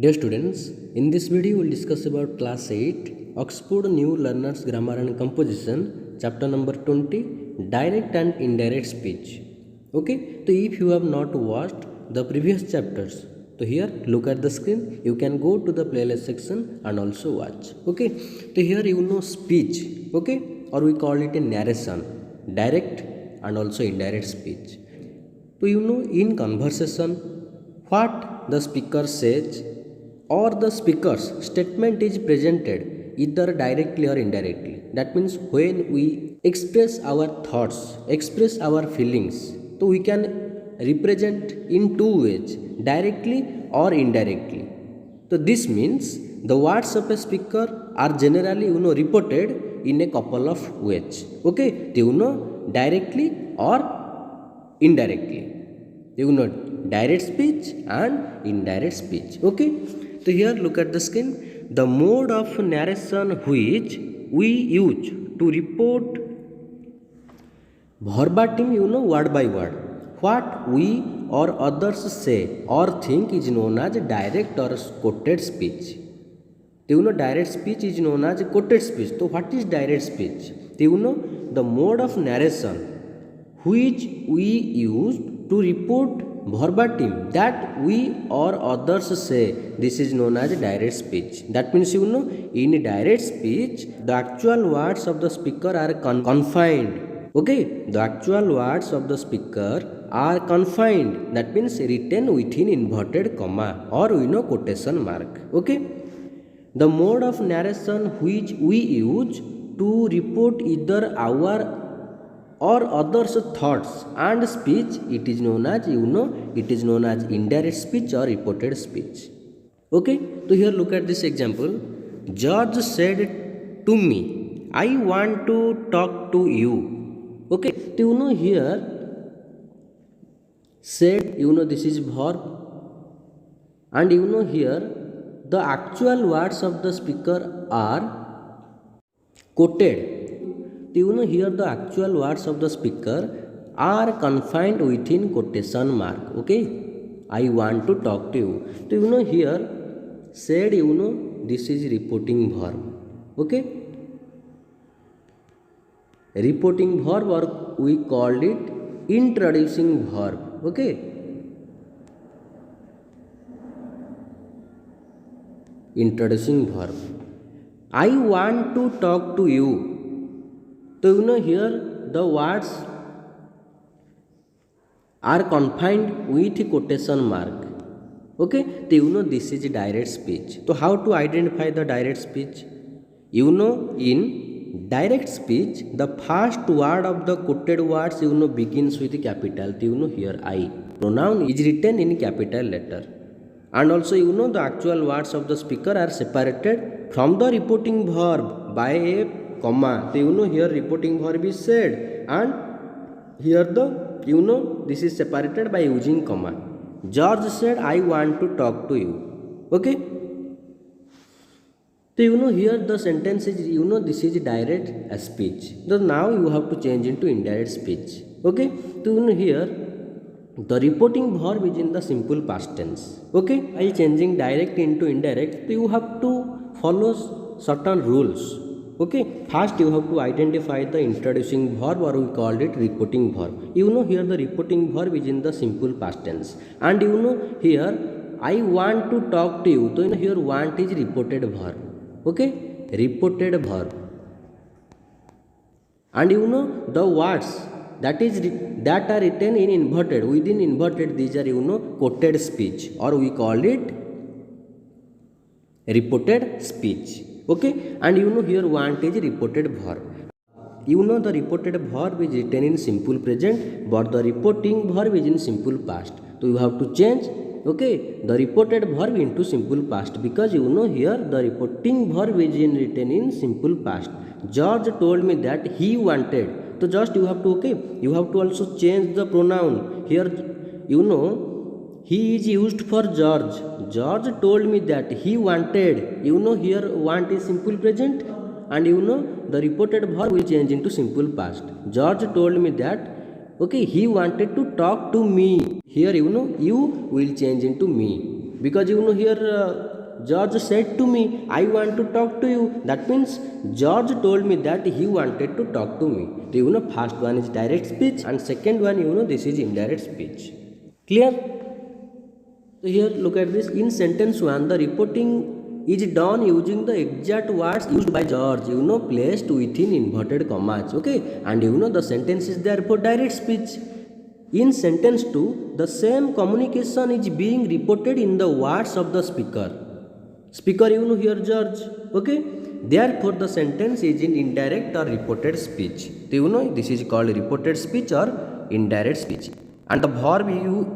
Dear students, in this video we will discuss about class 8 Oxford New Learners Grammar and Composition, chapter number 20, Direct and Indirect Speech. Okay, so if you have not watched the previous chapters, so here look at the screen, you can go to the playlist section and also watch. Okay, so here you know speech, okay, or we call it a narration, direct and also indirect speech. So you know in conversation what the speaker says or the speaker's statement is presented either directly or indirectly. That means when we express our thoughts, express our feelings, so we can represent in two ways, directly or indirectly. So this means the words of a speaker are generally reported in a couple of ways. Okay, directly or indirectly. Direct speech and indirect speech. Okay, so here look at the screen. The mode of narration which we use to report verbatim, word by word, what we or others say or think is known as direct or quoted speech. Direct speech is known as quoted speech. So what is direct speech? The mode of narration which we use to report verbatim that we or others say, this is known as direct speech. That means in direct speech the actual words of the speaker are confined. Okay, the actual words of the speaker are confined. That means written within inverted comma or quotation mark. Okay, the mode of narration which we use to report either our or others' thoughts and speech, it is known as indirect speech or reported speech. Okay, so here look at this example. George said to me, I want to talk to you. Okay, so here said, this is verb, and here the actual words of the speaker are quoted. Here the actual words of the speaker are confined within quotation mark. Okay, I want to talk to you. So here said, this is reporting verb. Okay, reporting verb, or we called it introducing verb. Okay, introducing verb. I want to talk to you. So here the words are confined with quotation mark. Okay, so this is direct speech. So how to identify the direct speech? In direct speech the first word of the quoted words begins with capital. So here I, pronoun is written in capital letter, and also the actual words of the speaker are separated from the reporting verb by a comma. So here reporting verb is said, and here the this is separated by using comma. George said, I want to talk to you. Okay, so here the sentence is this is direct speech. So now you have to change into indirect speech. Okay, so here the reporting verb is in the simple past tense. Okay, by changing direct into indirect, so you have to follow certain rules. Okay, first you have to identify the introducing verb, or we called it reporting verb. Here the reporting verb is in the simple past tense, and here I want to talk to you. So here want is reported verb. Okay, reported verb, and the words that are written in inverted, within inverted, these are quoted speech, or we call it reported speech. Okay, and here want is reported verb. The reported verb is written in simple present, but the reporting verb is in simple past. So you have to change, okay, the reported verb into simple past, because here the reporting verb is written in simple past. George told me that he wanted. So just you have to, okay, you have to also change the pronoun. Here he is used for George. George told me that he wanted. Here want is simple present, and the reported verb will change into simple past. George told me that, okay, he wanted to talk to me. Here you will change into me, because here George said to me, I want to talk to you. That means George told me that he wanted to talk to me. So you know, first one is direct speech and second one, you know, this is indirect speech. Clear? So here look at this. In sentence 1, the reporting is done using the exact words used by George, you know, placed within inverted commas. Okay, and you know the sentence is therefore direct speech. In sentence 2, the same communication is being reported in the words of the speaker. Speaker, you know, here George. Okay, therefore the sentence is in indirect or reported speech. So you know, this is called reported speech or indirect speech. And the verb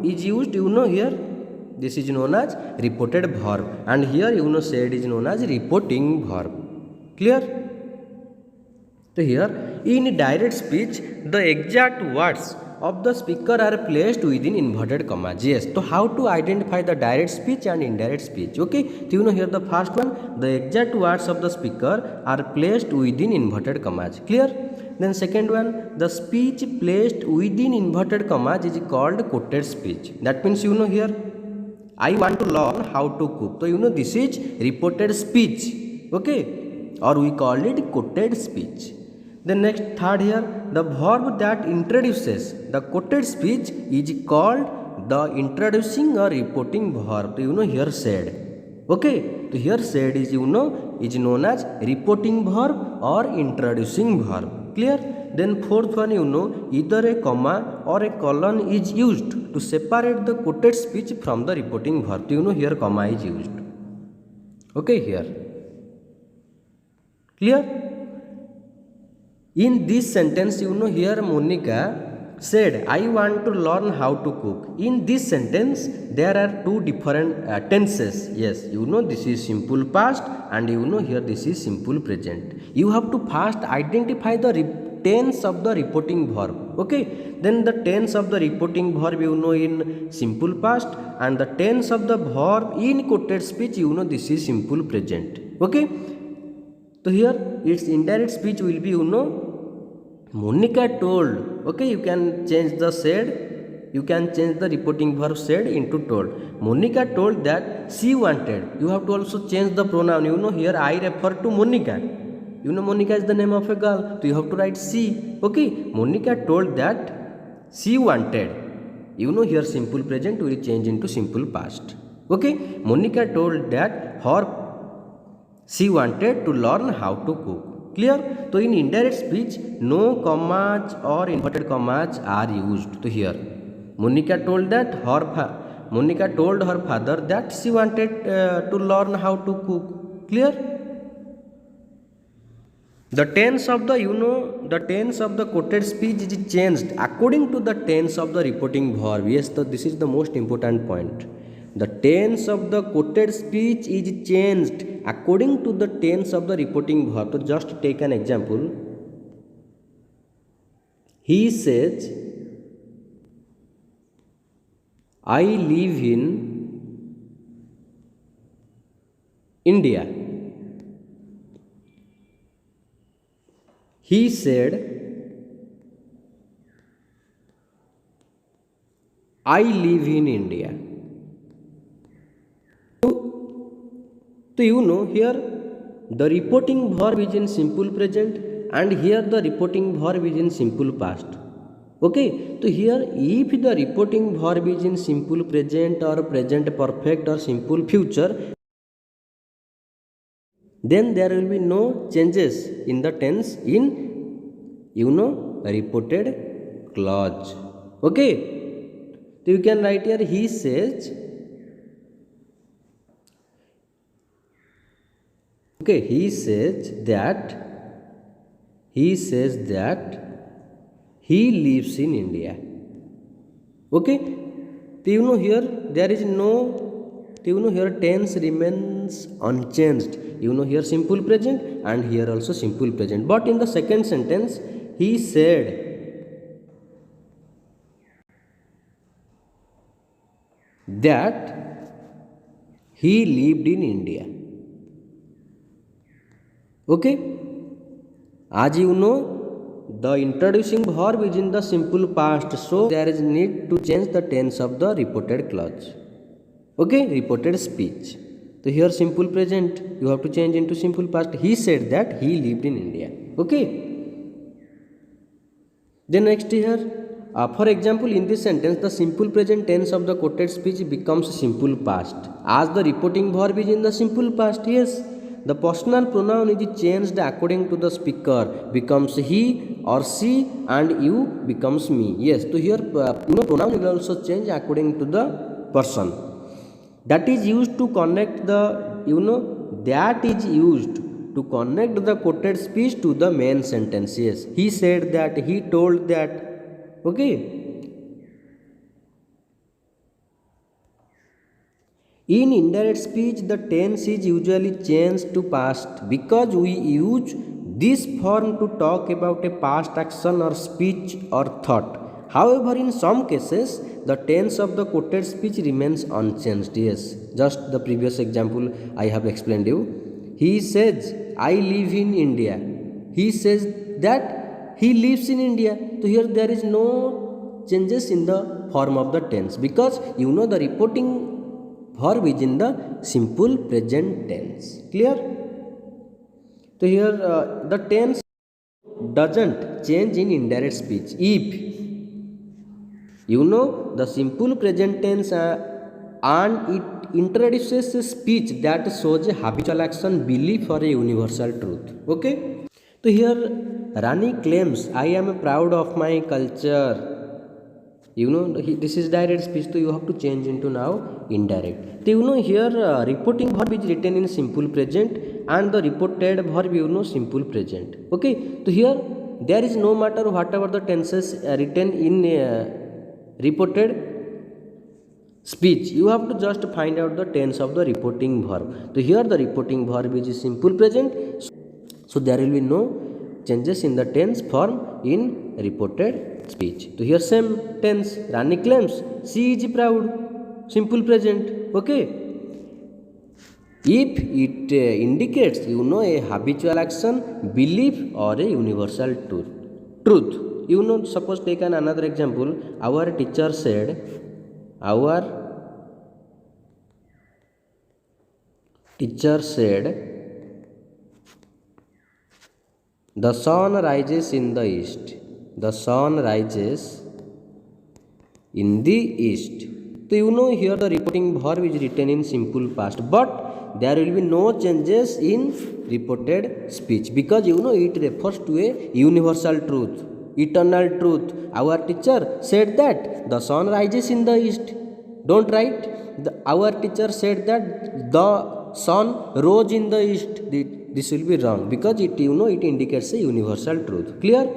is used, you know, here. This is known as reported verb. And here, you know, said is known as reporting verb. Clear? So here, in direct speech, the exact words of the speaker are placed within inverted commas. Yes. So how to identify the direct speech and indirect speech? Okay. So you know here the first one, the exact words of the speaker are placed within inverted commas. Clear? Then second one, the speech placed within inverted commas is called quoted speech. That means you know here, I want to learn how to cook. So you know this is reported speech. Okay. Or we call it quoted speech. The next third here, the verb that introduces the quoted speech is called the introducing or reporting verb. So you know here said. Okay. So here said is, you know, is known as reporting verb or introducing verb. Clear? Then fourth one, you know, either a comma or a colon is used to separate the quoted speech from the reporting verb. So you know here comma is used. Okay, here. Clear? In this sentence, you know, here Monica said, I want to learn how to cook. In this sentence, there are two different tenses. Yes, you know, this is simple past and you know here this is simple present. You have to first identify the tense of the reporting verb. Okay, then the tense of the reporting verb, you know, in simple past, and the tense of the verb in quoted speech, you know, this is simple present. Okay, so here its indirect speech will be, you know, Monica told. Okay, you can change the said, you can change the reporting verb said into told. Monica told that she wanted. You have to also change the pronoun. You know here I refer to Monica. You know Monica is the name of a girl. So you have to write she. Okay, Monica told that she wanted. You know here simple present will change into simple past. Okay, Monica told that she wanted to learn how to cook. Clear? So in indirect speech, no commas or inverted commas are used. So here, Monica told that Monica told her father that she wanted to learn how to cook. Clear? The tense of the, you know, the tense of the quoted speech is changed according to the tense of the reporting verb. Yes, so this is the most important point. The tense of the quoted speech is changed according to the tense of the reporting verb. So just take an example. He says, I live in India. He said, I live in India. So you know here the reporting verb is in simple present and here the reporting verb is in simple past. Okay, so here if the reporting verb is in simple present or present perfect or simple future, then there will be no changes in the tense in, you know, reported clause. Okay, so you can write here he says. Okay, he says that he lives in India. Okay, so you know here there is no, so you know here tense remains unchanged. You know here simple present and here also simple present. But in the second sentence, he said that he lived in India. Okay, as you know, the introducing verb is in the simple past, so there is need to change the tense of the reported clause. Okay, reported speech. So So here simple present you have to change into simple past. He said that he lived in India. Okay. Then next here, for example, in this sentence, the simple present tense of the quoted speech becomes simple past as the reporting verb is in the simple past. Yes, the personal pronoun is changed according to the speaker, becomes he or she, and you becomes me. Yes, so here pronoun will also change according to the person. That is used to connect the that is used to connect the quoted speech to the main sentence. Yes, he said that, he told that. Okay. In indirect speech, the tense is usually changed to past because we use this form to talk about a past action or speech or thought. However, in some cases, the tense of the quoted speech remains unchanged. Yes, just the previous example I have explained you. He says, I live in India. He says that he lives in India. So here there is no changes in the form of the tense because the reporting verb is in the simple present tense. Clear? So here the tense doesn't change in indirect speech if the simple present tense and it introduces a speech that shows a habitual action, belief or a universal truth. Okay. So here Rani claims, I am proud of my culture. This is direct speech, so you have to change into now indirect. So here reporting verb is written in simple present and the reported verb simple present. Okay, so here there is no matter whatever the tenses written in reported speech, you have to just find out the tense of the reporting verb. So here the reporting verb is simple present, so there will be no changes in the tense form in reported speech. So here same tense, Rani claims, she is proud, simple present. Okay. If it indicates a habitual action, belief or a universal truth. Suppose take another example. Our teacher said, the sun rises in the east. The sun rises in the east. So here the reporting verb is written in simple past, but there will be no changes in reported speech because it refers to a universal truth, eternal truth. Our teacher said that the sun rises in the east. Don't write. Our teacher said that the sun rose in the east. This will be wrong because it indicates a universal truth. Clear?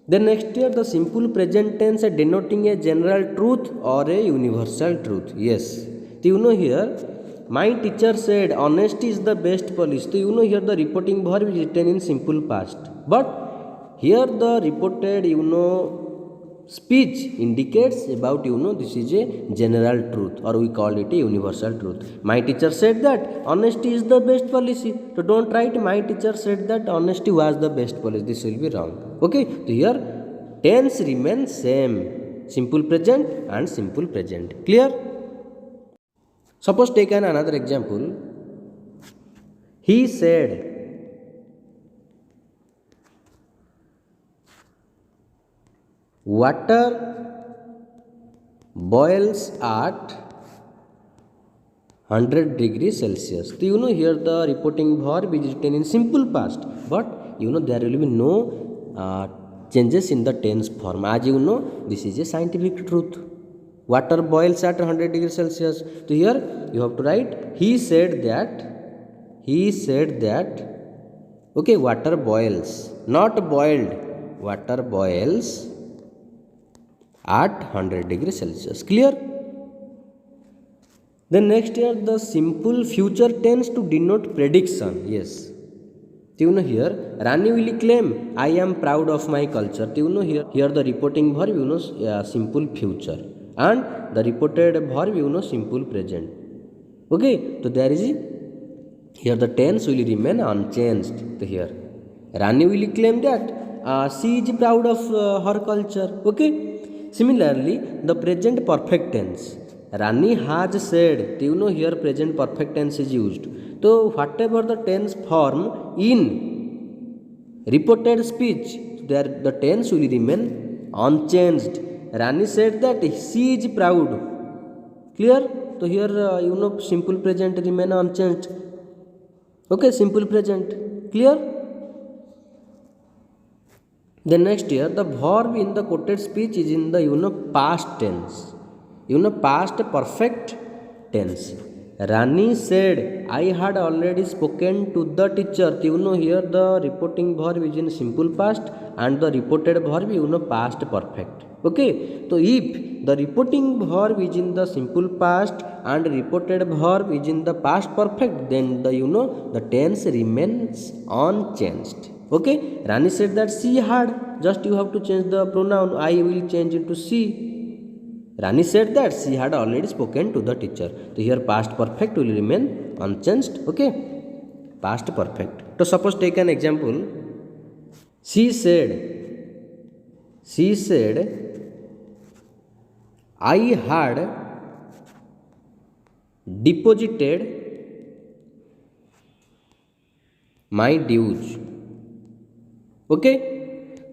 Then next here the simple present tense denoting a general truth or a universal truth. Yes. So here my teacher said honesty is the best policy. So here the reporting verb is written in simple past. But here the reported speech indicates about this is a general truth or we call it a universal truth. My teacher said that honesty is the best policy. So don't write my teacher said that honesty was the best policy. This will be wrong. Okay. So here tense remains same, simple present and simple present. Clear? Suppose take another example. He said, water boils at 100 degrees Celsius. So here the reporting verb is written in simple past, but there will be no changes in the tense form. As this is a scientific truth. Water boils at 100 degrees Celsius. So here you have to write, he said that, okay, water boils, not boiled, water boils at 100 degrees Celsius. Clear? Then next here the simple future tense to denote prediction. Yes. So here Rani will claim, I am proud of my culture. So here the reporting verb simple future and the reported verb simple present. Okay. So there is here the tense will remain unchanged. So here Rani will claim that she is proud of her culture. Okay. Similarly, the present perfect tense Rani has said. You know here present perfect tense is used. So whatever the tense form in reported speech, there the tense will remain unchanged. Rani said that she is proud. Clear? So here simple present remain unchanged. Okay, simple present. Clear? Then next here the verb in the quoted speech is in the past tense. Past perfect tense. Rani said, I had already spoken to the teacher. Here the reporting verb is in simple past and the reported verb past perfect. Okay, so if the reporting verb is in the simple past and reported verb is in the past perfect, then the tense remains unchanged. Okay, Rani said that she had. Just you have to change the pronoun. I will change into she. Rani said that she had already spoken to the teacher. So here past perfect will remain unchanged. Okay, past perfect. So suppose take an example. She said, I had deposited my dues. Okay.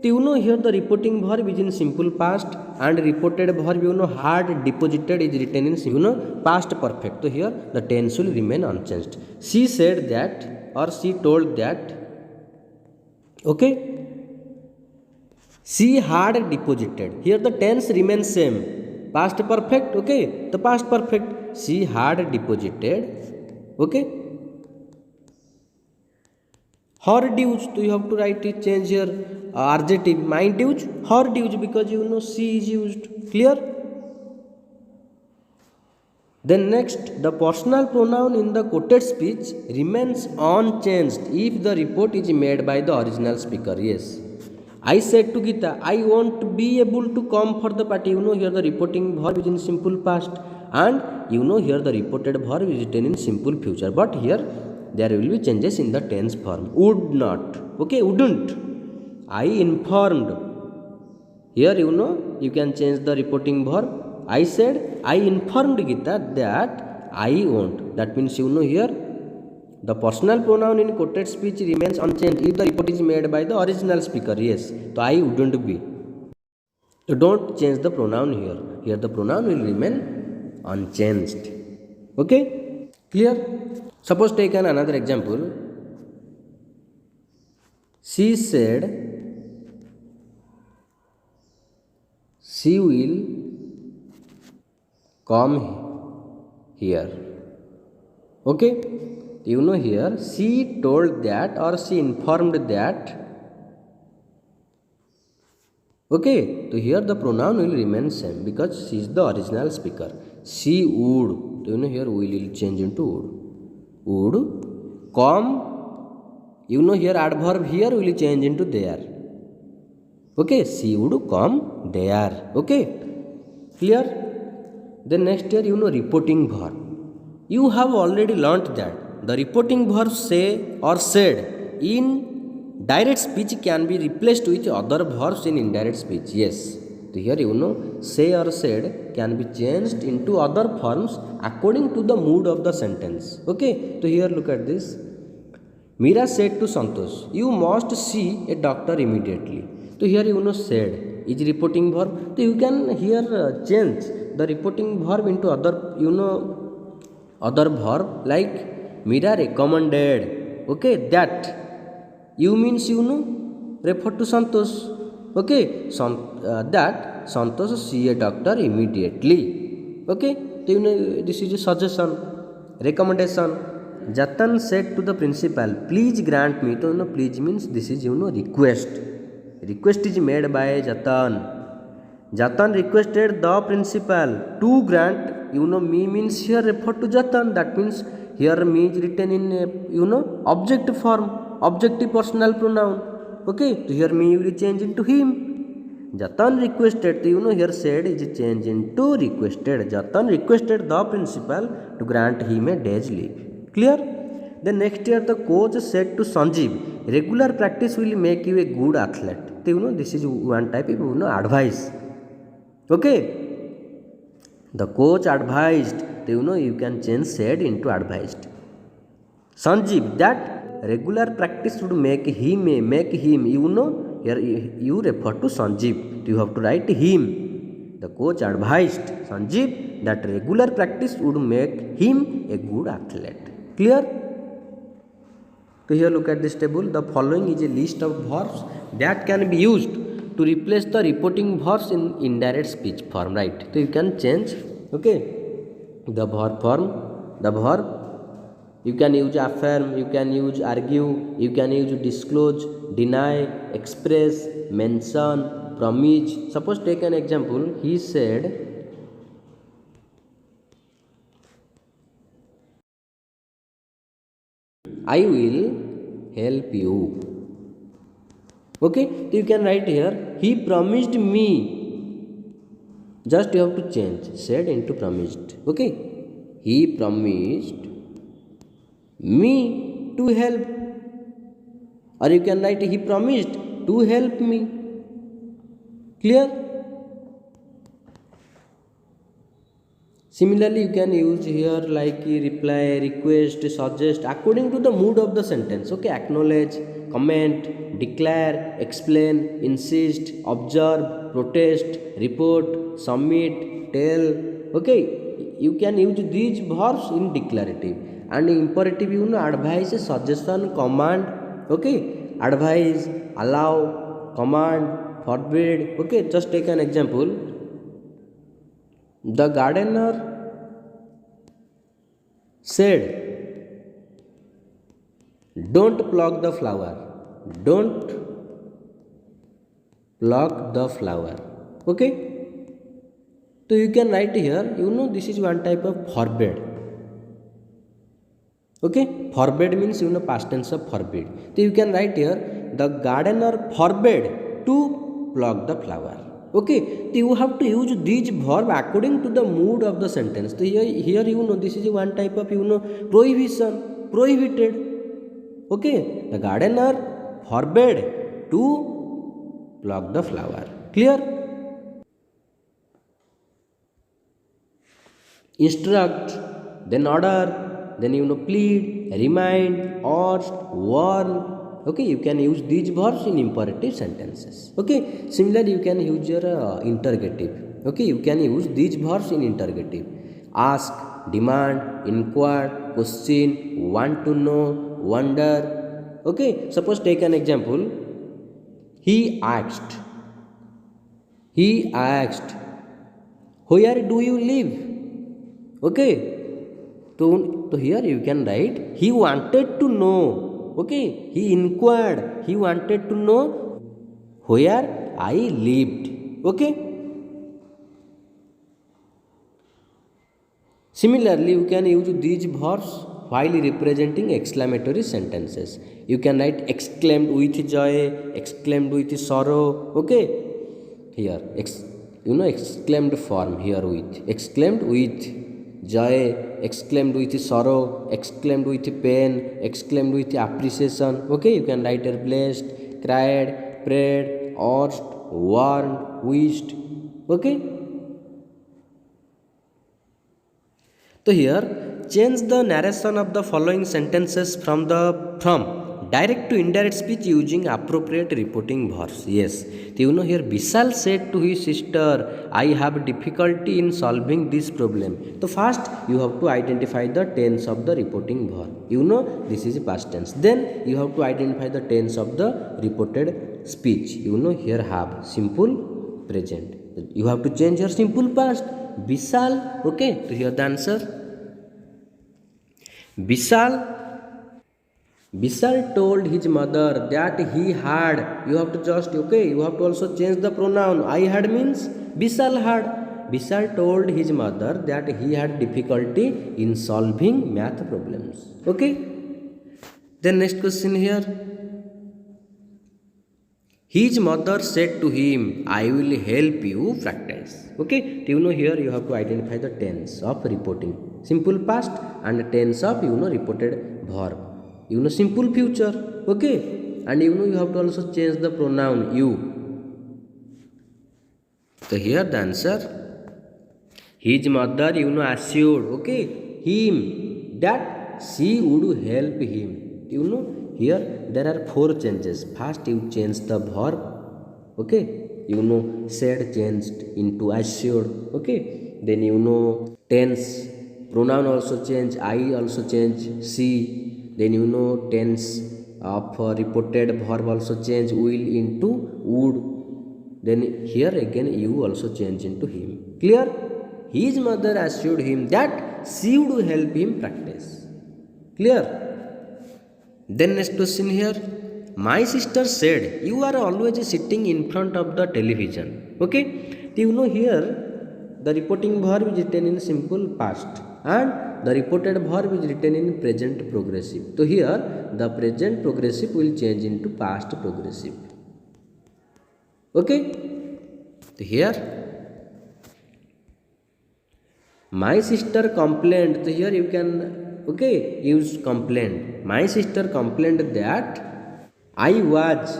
So here the reporting verb is in simple past and reported verb had deposited is written in past perfect. So here the tense will remain unchanged. She said that or she told that. Okay. She had deposited. Here the tense remains same. Past perfect. Okay. The past perfect. She had deposited. Okay. Her dues, so you have to write it, change here adjective, my dues, her dues, because she is used. Clear? Then next, the personal pronoun in the quoted speech remains unchanged if the report is made by the original speaker. Yes. I said to Geeta, I won't be able to come for the party. Here the reporting verb is in simple past and here the reported verb is written in simple future. But here there will be changes in the tense form. Would not. Okay, wouldn't. I informed. Here you can change the reporting verb. I said, I informed Geeta that I won't. That means here the personal pronoun in quoted speech remains unchanged if the report is made by the original speaker. Yes. So I wouldn't be. So don't change the pronoun here. Here the pronoun will remain unchanged. Okay? Clear? Suppose take another example. She said she will come here. Okay? Here she told that or she informed that. Okay? So here the pronoun will remain same because she is the original speaker. She would. Here we will change into would. Would come. Here adverb here will change into there. Okay, she would come there. Okay, clear? Then next here reporting verb. You have already learnt that the reporting verb say or said in direct speech can be replaced with other verbs in indirect speech. Yes. So here say or said can be changed into other forms according to the mood of the sentence. Okay, so here look at this. Meera said to Santosh, you must see a doctor immediately. So here said is reporting verb. So you can here change the reporting verb into other other verb like Meera recommended. Okay, that you means refer to Santosh. Okay, that Santosh see a doctor immediately. Okay, so this is a suggestion, recommendation. Jatan said to the principal, please grant me. So please means this is request. Request is made by Jatan. Jatan requested the principal to grant. Me means here refer to Jatan. That means here me is written in object form, objective personal pronoun. Okay, so here me will change into him. Jatan requested. Here said is changed into requested. Jatan requested the principal to grant him a day's leave. Clear? Then next year the coach said to Sanjeev, regular practice will make you a good athlete. So this is one type of advice. Okay. The coach advised. So, you can change said into advised. Sanjeev, that regular practice would make him. Here you refer to Sanjeev. You have to write him. The coach advised Sanjeev that regular practice would make him a good athlete. Clear? So here look at this table. The following is a list of verbs that can be used to replace the reporting verbs in indirect speech form, right? So you can change, okay, the verb form, the verb. You can use affirm, you can use argue, you can use disclose, deny, express, mention, promise. Suppose take an example. He said, I will help you. Okay, so you can write here, he promised me. Just you have to change said into promised. Okay, he promised me to help, or you can write he promised to help me. Clear? Similarly, you can use here like reply, request, suggest according to the mood of the sentence. Okay, acknowledge, comment, declare, explain, insist, observe, protest, report, submit, tell. Okay, you can use these verbs in declarative, and imperative advise, suggestion, command. Okay, advise, allow, command, forbid. Okay, just take an example. The gardener said, don't pluck the flower. Don't pluck the flower. Okay? So you can write here, this is one type of forbid. Okay? Forbid means, past tense of forbid. So you can write here, the gardener forbid to pluck the flower. Okay, so you have to use these verb according to the mood of the sentence. So here this is one type of prohibition, prohibited. Okay, the gardener forbid to pluck the flower. Clear? Instruct, then order, then plead, remind, urge, warn. Okay, you can use these verbs in imperative sentences. Okay, similarly you can use your interrogative. Okay, you can use these verbs in interrogative. Ask, demand, inquire, question, want to know, wonder. Okay, suppose take an example. He asked, where do you live? Okay, so here you can write, he wanted to know. Okay, he inquired, he wanted to know where I lived. Okay. Similarly, you can use these verbs while representing exclamatory sentences. You can write exclaimed with joy, exclaimed with sorrow. Okay, here exclaimed form here with exclaimed with joy, exclaimed with sorrow, exclaimed with pain, exclaimed with appreciation. Okay, you can write here blessed, cried, prayed, urged, warned, wished. Okay. So here change the narration of the following sentences from direct to indirect speech using appropriate reporting verbs. Yes. So here Vishal said to his sister, I have difficulty in solving this problem. So first you have to identify the tense of the reporting verb. This is past tense. Then you have to identify the tense of the reported speech. Here have simple present. You have to change your simple past. Vishal. Okay. So here the answer. Vishal told his mother that he had. You have to you have to also change the pronoun. I had means Vishal had. Vishal told his mother that he had difficulty in solving math problems. Okay. Then next question here. His mother said to him, I will help you practice. Okay. Here you have to identify the tense of reporting. Simple past and tense of reported verb. Simple future. Okay. And you have to also change the pronoun you. So here the answer. His mother, assured, okay, him that she would help him. Here there are four changes. First, you change the verb, okay, said changed into assured, okay. Then tense, pronoun also change, I also change, she. Then tense of reported verb also change, will into would. Then here again you also change into him. Clear? His mother assured him that she would help him practice. Clear? Then next question here. My sister said, you are always sitting in front of the television. Okay? Here the reporting verb is written in simple past and the reported verb is written in present progressive. So here the present progressive will change into past progressive. Okay? So here my sister complained. So here you can use complained. My sister complained that I was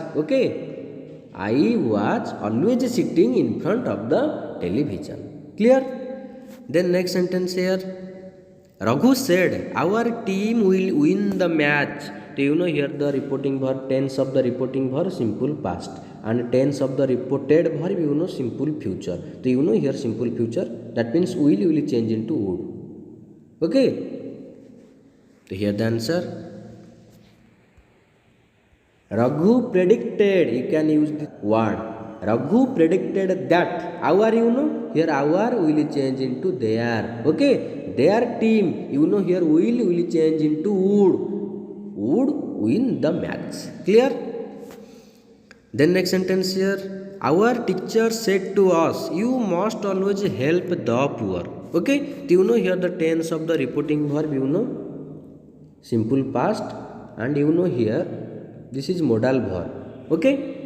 always sitting in front of the television. Clear? Then next sentence here. Raghu said, our team will win the match. So here the reporting verb, tense of the reporting verb simple past and tense of the reported verb simple future. So here simple future, that means will change into would. Okay? So here the answer. Raghu predicted, you can use the word. Raghu predicted that our, here our will change into their. Okay? Their team, here will change into would win the match. Clear? Then next sentence here. Our teacher said to us, you must always help the poor. Okay? So here the tense of the reporting verb, simple past, and here this is modal verb. Okay?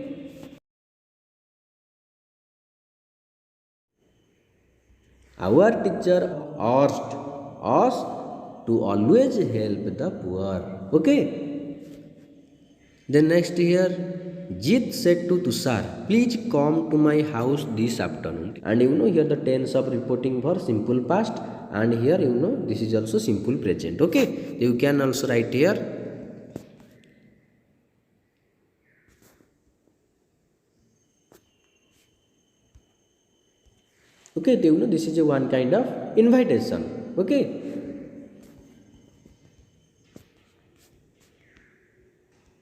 Our teacher asked us to always help the poor. Okay? Then next here, Jit said to Tushar, please come to my house this afternoon. And here the tense of reporting verb simple past, and here this is also simple present. Okay? You can also write here. Okay, this is a one kind of invitation. Okay?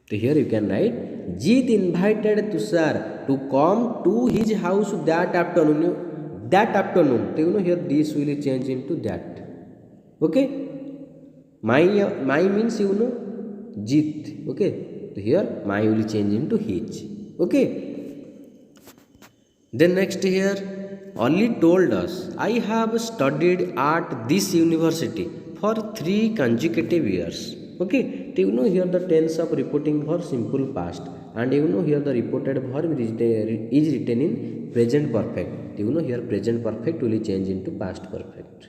So here you can write, Jit invited Tushar to come to his house that afternoon. That afternoon. So here this will change into that. Okay? My means Jit. Okay? So here my will change into his. Okay? Then next here, Ali told us, I have studied at this university for 3 consecutive years. Okay? So here the tense of reporting verb simple past, and here the reported verb is written in present perfect. Here present perfect will change into past perfect.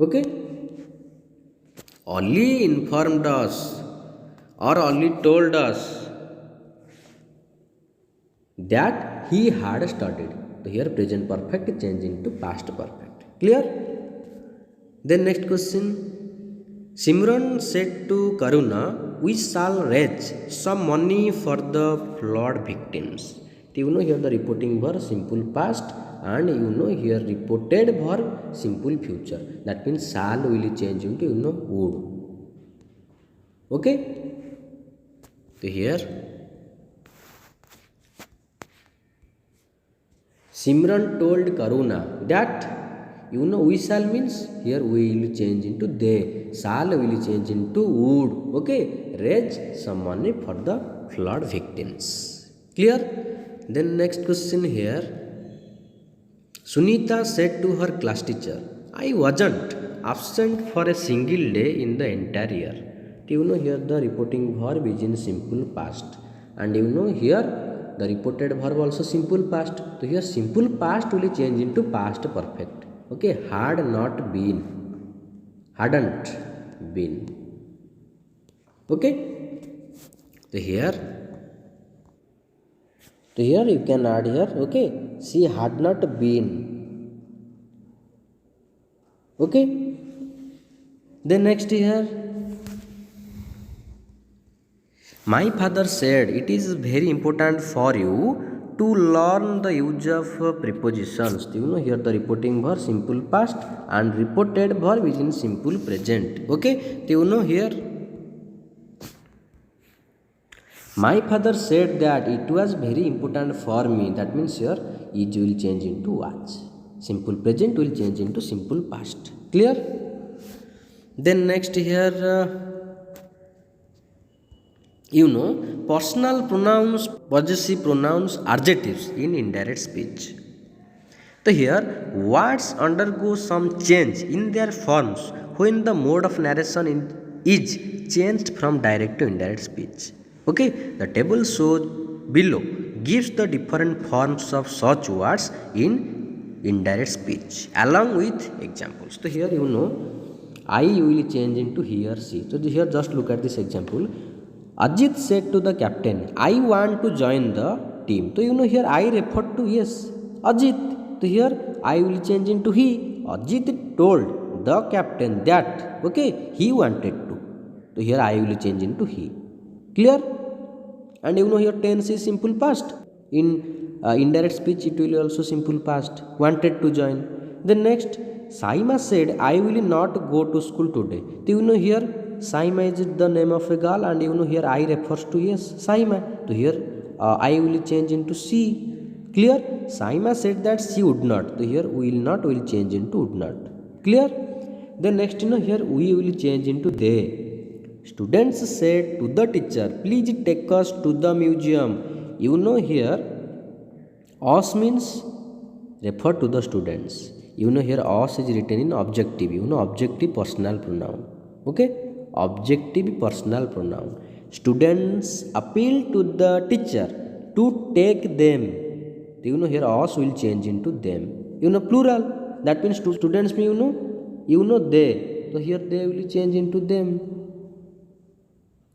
Okay? Ali informed us or Ali told us that he had studied. So here present perfect change into past perfect. Clear? Then next question. Simran said to Karuna, we shall raise some money for the flood victims. So here the reporting verb simple past, and here reported verb simple future. That means shall will change into would. Okay? So here Simran told Karuna that we shall means here we will change into they, shall will change into would. Okay? Raise some money for the flood victims. Clear? Then next question here. Sunita said to her class teacher, I wasn't absent for a single day in the entire year. Here the reporting verb is in simple past, and here the reported verb also simple past. So here simple past will change into past perfect. Okay? Had not been, hadn't been. Okay? So here you can add here. Okay? She had not been. Okay. Then next here, my father said it is very important for you to learn the use of prepositions. Here the reporting verb simple past and reported verb is in simple present. Okay. Here my father said that it was very important for me. That means here is will change into was. Simple present will change into simple past. Clear? Then next here, personal pronouns, possessive pronouns, adjectives in indirect speech. So here words undergo some change in their forms when the mode of narration is changed from direct to indirect speech. Okay, the table shown below gives the different forms of such words in indirect speech along with examples. So here I will change into he or she. So here just look at this example. Ajit said to the captain, I want to join the team. So here I refer to yes, Ajit. So here I will change into he. Ajit told the captain that he wanted to. So here I will change into he. Clear? And here tense is simple past. In indirect speech it will also simple past. Wanted to join. Then next, Saima said, I will not go to school today. So here Saima is the name of a girl, and here I refers to yes, Saima. So here I will change into she. Clear? Saima said that she would not. So here will not will change into would not. Clear? Then next here we will change into they. Students said to the teacher, please take us to the museum. Here us means refer to the students. Here us is written in objective. Objective personal pronoun. Okay? Objective personal pronoun. Students appeal to the teacher to take them. Here us will change into them. Plural. That means two students mean they. So here they will change into them.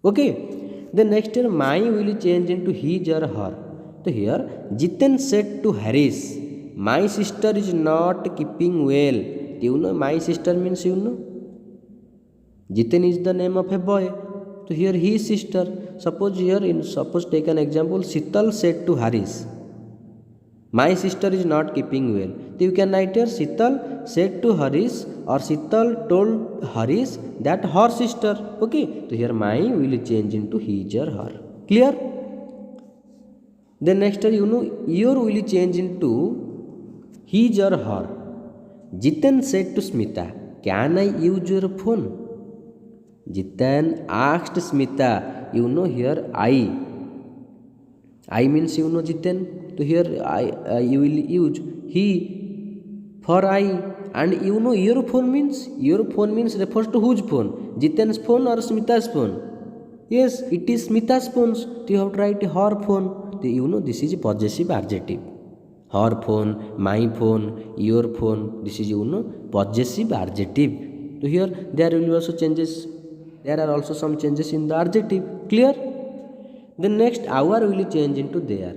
Okay. Then next here my will change into his or her. So here Jiten said to Harris, my sister is not keeping well. My sister means Jiten is the name of a boy. So here his sister. Suppose take an example. Sital said to Harris, my sister is not keeping well. So you can write here Sital said to Harris, or Sital told Harris that her sister. Okay. So here my will change into his or her. Clear? Then next your will change into his or her. Jiten said to Smita, can I use your phone? Jitan asked Smita, here I means Jiten. So here you will use he for I, and your phone means refers to whose phone? Jiten's phone or Smita's phone? Yes, it is Smita's phone. So you have to write her phone. So this is possessive adjective. Her phone, my phone, your phone. This is possessive adjective. So here there will be also changes. There are also some changes in the adjective. Clear? Then next our will change into their.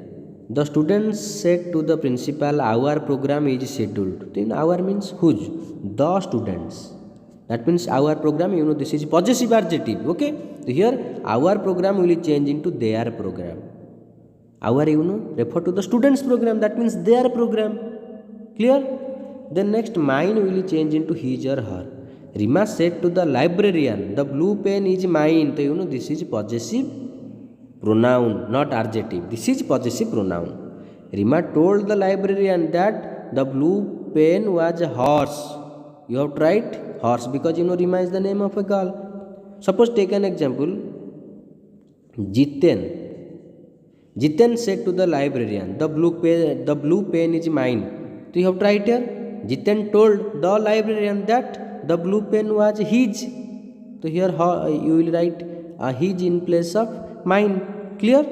The students said to the principal, our program is scheduled. Then our means whose? The students. That means our program, this is possessive adjective. Okay? So here our program will change into their program. Our, refer to the students' program. That means their program. Clear? Then next mine will change into his or her. Rima said to the librarian, the blue pen is mine. So this is possessive pronoun, not adjective. This is possessive pronoun. Rima told the librarian that the blue pen was hers. You have to write hers because Rima is the name of a girl. Suppose take an example. Jiten said to the librarian, the blue pen is mine. So you have to write here. Jiten told the librarian that the blue pen was his. So here you will write his in place of mine. Clear?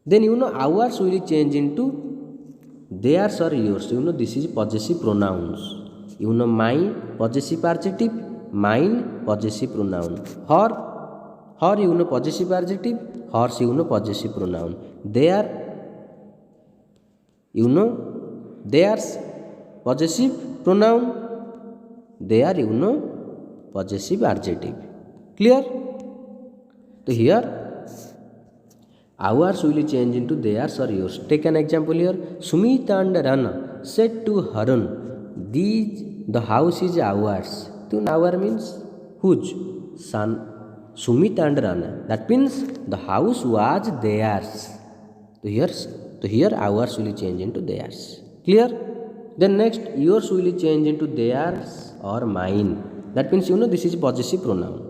Then ours will change into theirs or yours. This is possessive pronouns. My possessive adjective, mine possessive pronoun. Her possessive adjective, hers possessive pronoun. Their theirs possessive pronoun, their possessive adjective. Clear? So here ours will change into theirs or yours. Take an example here. Sumit and Rana said to Harun, the house is ours. So our means whose? Son. Sumit and Rana. That means the house was theirs. So here ours will change into theirs. Clear? Then next yours will change into theirs or mine. That means this is possessive pronoun.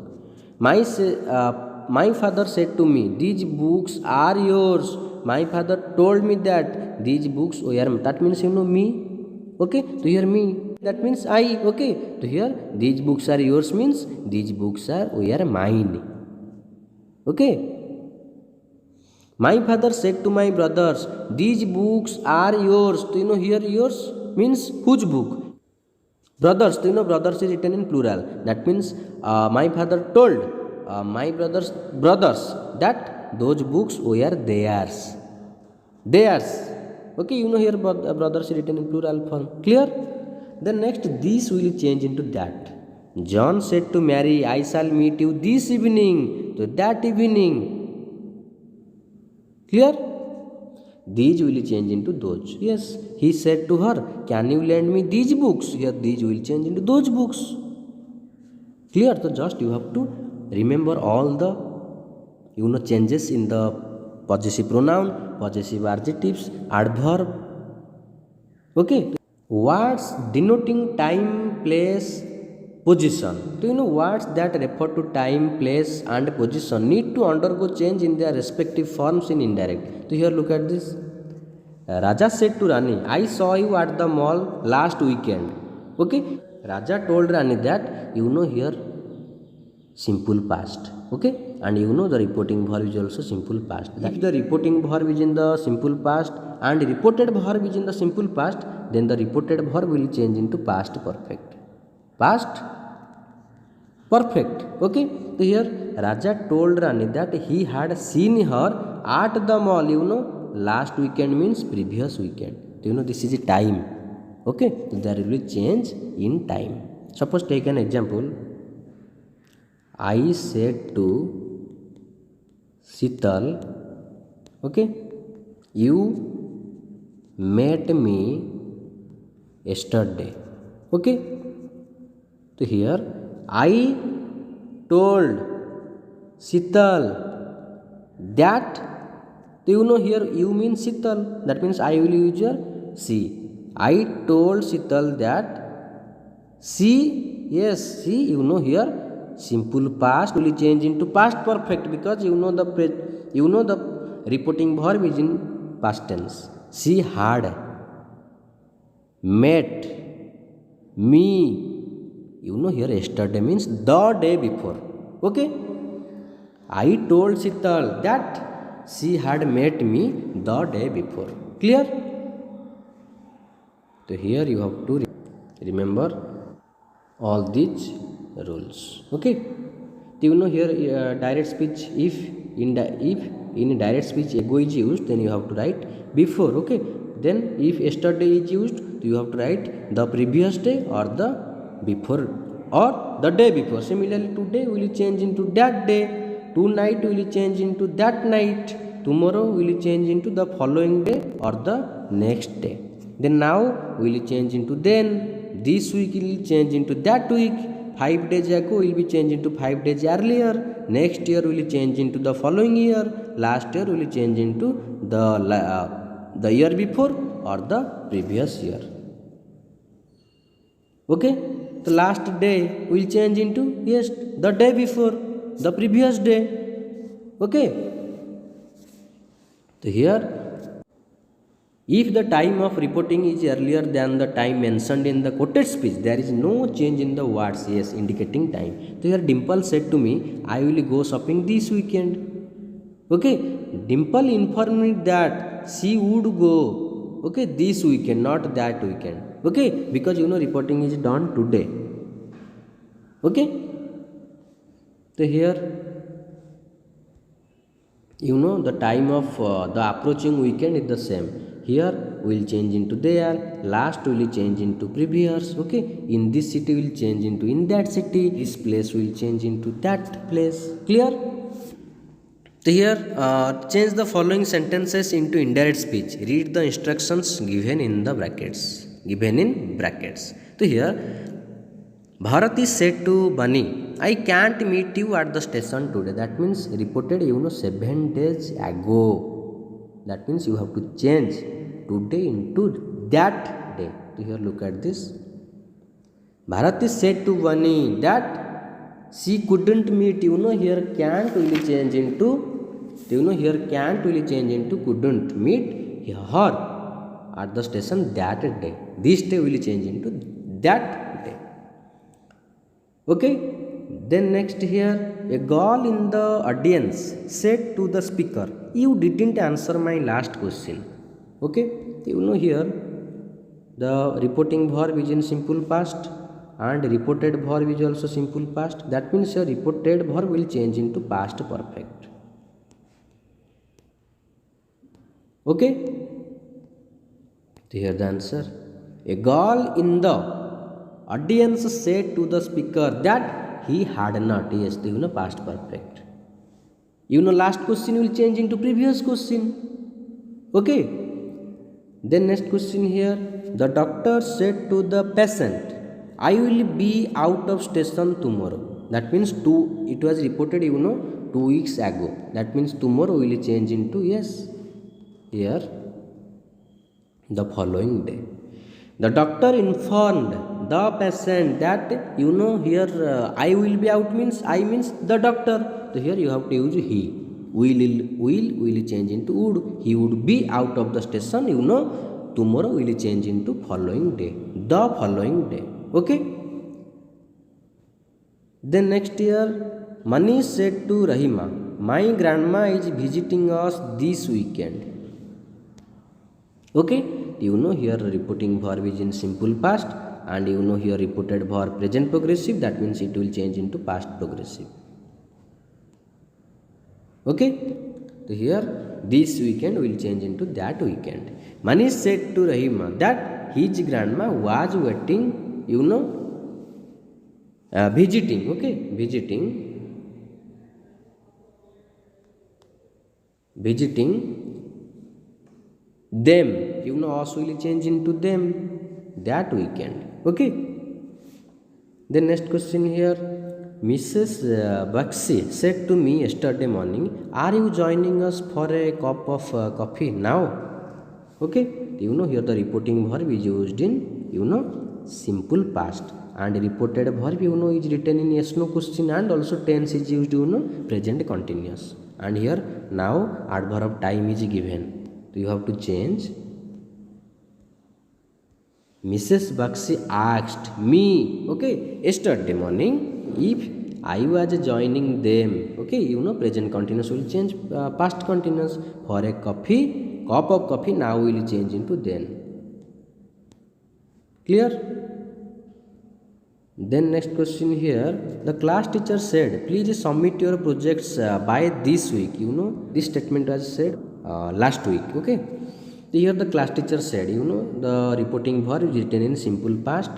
My father said to me, these books are yours. My father told me that these books were. That means me. Okay, so here me. That means I. Okay, so here these books are yours means these books were mine. Okay. My father said to my brothers, these books are yours. So here yours means whose book? Brothers. So brothers is written in plural. That means my father told my brothers that those books were theirs. Okay, here brothers is written in plural form. Clear? Then next this will change into that. John said to Mary, I shall meet you this evening. So that evening. Clear? These will change into those. Yes, he said to her, can you lend me these books? Here these will change into those books. Clear? So just you have to remember all the changes in the possessive pronoun, possessive adjectives, adverb. Okay. Words denoting time, place, position. Do you know words that refer to time, place and position need to undergo change in their respective forms in indirect. So here look at this. Raja said to Rani, I saw you at the mall last weekend. Okay. Raja told Rani that here simple past. Okay. And the reporting verb is also simple past. If the reporting verb is in the simple past and reported verb is in the simple past, then the reported verb will change into past perfect. Past perfect. Okay. So here Raja told Rani that he had seen her at the mall. Last weekend means previous weekend. So this is a time. Okay. So there will be change in time. Suppose take an example. I said to Sital, okay, you met me yesterday. Okay. So here I told Sital that. So here you mean Sital. That means I will use your she. I told Sital that she. Yes, she. Here simple past will change into past perfect because the reporting verb is in past tense. She had met me. Here yesterday means the day before. Okay. I told Sital that she had met me the day before. Clear? So here you have to remember all these rules. Okay. So here direct speech, if in direct speech ego is used, then you have to write before. Okay. Then if yesterday is used, you have to write the previous day or the before or the day before. Similarly, today will change into that day. Tonight will change into that night. Tomorrow will change into the following day or the next day. Then now will change into then. This week will change into that week. 5 days ago will be changed into 5 days earlier. Next year will change into the following year. Last year will change into the year before or the previous year. Okay. The last day will change into the day before, the previous day. Okay. So here, if the time of reporting is earlier than the time mentioned in the quoted speech, there is no change in the words indicating time. So here Dimple said to me, I will go shopping this weekend. Okay. Dimple informed me that she would go, okay, this weekend, not that weekend. Okay. Because reporting is done today. Okay. So here the time of the approaching weekend is the same. Here will change into there, last will change into previous. Okay, in this city will change into in that city, this place will change into that place. Clear? So here change the following sentences into indirect speech. Read the instructions given in the brackets. So here Bharat is said to Bunny, I can't meet you at the station today. That means reported 7 days ago. That means you have to change today into that day. So here look at this. Bharat is said to Bunny that she couldn't meet. Here can't will change into. Here can't will change into couldn't meet her at the station that day. This day will change into that day. Okay. Then next here, a girl in the audience said to the speaker, you didn't answer my last question. Okay. Here the reporting verb is in simple past and reported verb is also simple past. That means your reported verb will change into past perfect. Okay. So here the answer. A girl in the audience said to the speaker that he had not. Yes, past perfect. Last question will change into previous question. Okay. Then next question here. The doctor said to the patient, I will be out of station tomorrow. That means it was reported 2 weeks ago. That means tomorrow will change into yes. Here the following day. The doctor informed the patient that here I will be out means I means the doctor. So here you have to use he. Will change into would. He would be out of the station. Tomorrow will change into following day. The following day. Okay. Then next year, Mani said to Rahima, my grandma is visiting us this weekend. Okay. Here reporting verb is in simple past and here reported verb present progressive. That means it will change into past progressive. Okay. So here this weekend will change into that weekend. Manish said to Rahima that his grandma was waiting, visiting. Okay. Visiting them. Also will change into them that weekend. Okay. The next question here. Mrs. Baxi said to me yesterday morning, are you joining us for a cup of coffee now? Okay. Here the reporting verb is used in, simple past. And reported verb, is written in yes no question and also tense is used, present continuous. And here now adverb of time is given. So you have to change. Mrs. Baxi asked me, okay, yesterday morning if I was joining them. Okay, present continuous will change past continuous. For a cup of coffee now will change into then. Clear? Then next question here. The class teacher said, please submit your projects by this week. This statement was said last week. Okay. Here the class teacher said, the reporting verb is written in simple past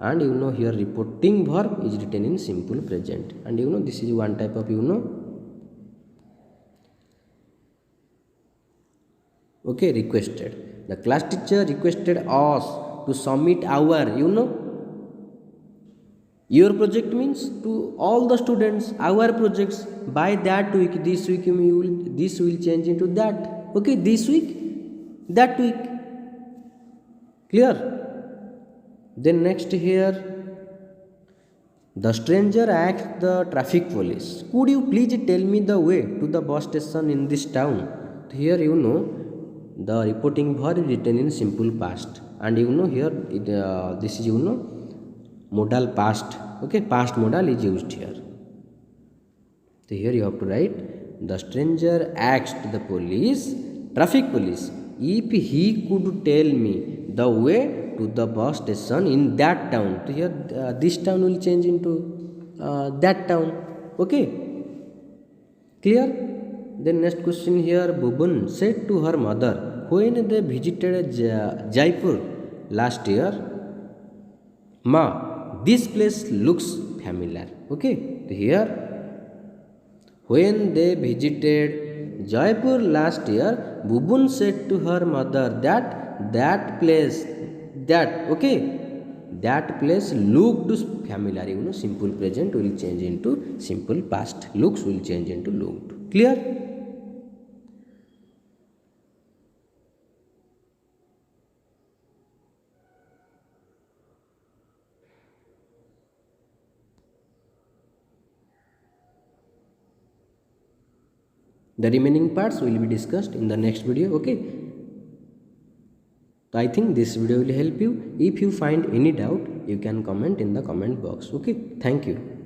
and here reporting verb is written in simple present. And this is one type of okay, requested. The class teacher requested us to submit our your project means to all the students our projects by that week. This week this will change into that. Okay, this week, that week. Clear? Then next here, the stranger asked the traffic police, could you please tell me the way to the bus station in this town? Here the reporting verb is written in simple past and here this is modal past. Okay, past modal is used here. So here you have to write, the stranger asked the police, traffic police, if he could tell me the way to the bus station in that town. So here this town will change into that town. Okay, clear? Then next question here, Bubun said to her mother, when they visited Jaipur last year, Ma, this place looks familiar. Okay, here when they visited Jaipur last year, Bubun said to her mother that place that place looked familiar. Simple present will change into simple past. Looks will change into looked. Clear? The remaining parts will be discussed in the next video. Okay. So I think this video will help you. If you find any doubt, you can comment in the comment box. Okay. Thank you.